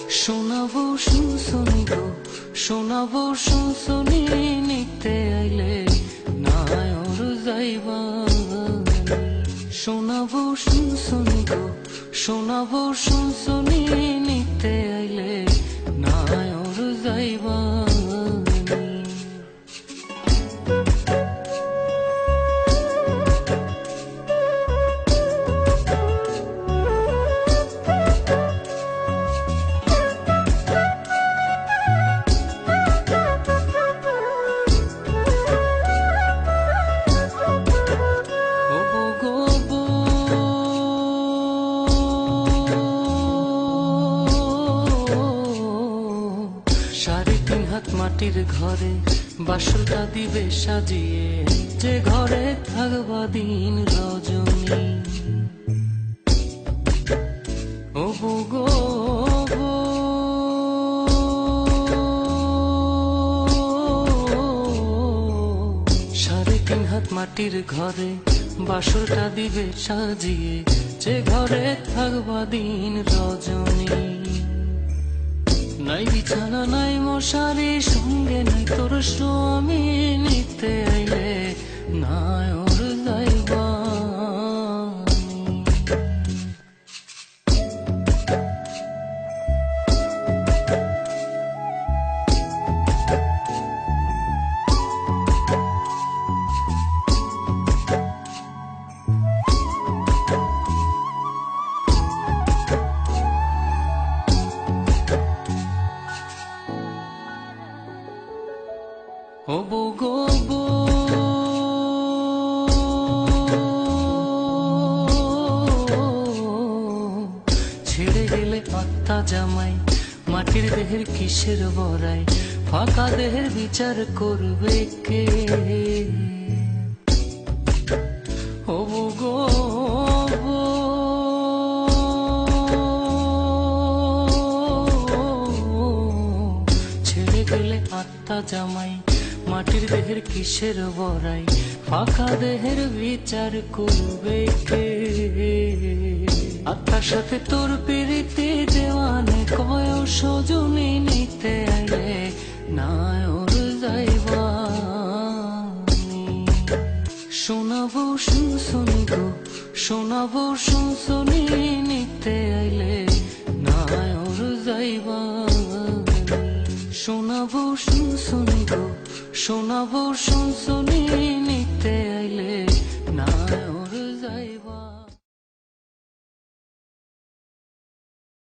শোনাবো শুনশুনি গো, শোনাবো শুনশুনি নিতে আইলে নায়র যাইবা। শোনাবো শুনশুনি গো, শোনাবো শুনশুনি নিতে আইলে নায়র যাইবা। সাড়ে তিন হাত মাটির ঘরে বাসরটা দিবে সাজিয়ে, যে ঘরে থাকবা দিন রজনী। ও গো সাড়ে তিন হাত মাটির ঘরে বাসরটা দিবে সাজিয়ে, যে ঘরে থাকবা দিন রজনী। নাই বিছানা নাই মশারি, সঙ্গে নাই তোর স্বামী, নিতে আইলে নায়র যাইবা। ও গো ছেড়ে গেলে পাত্তা জামাই, মাটির দেহের কিসের বড়াই, ফাঁকা দেহের বিচার করবে কে? ও গো ছেড়ে গেলে আত্মা জামাই, মাটির দেহের কিসের বড়াই, ফাঁকা দেহের বিচার করবে কে? আত্মার সাথে তোর পিরিতি দেওয়ানে কয় সজনী, নিতে আইলে নায়র যাইবা। শোনাবো শুনশুনি গো, শোনাবো শুনশুনি নিতে আইলে নায়র যাইবা। শোনাবো শুনশুনি গো, শোনাবো শুনশুনি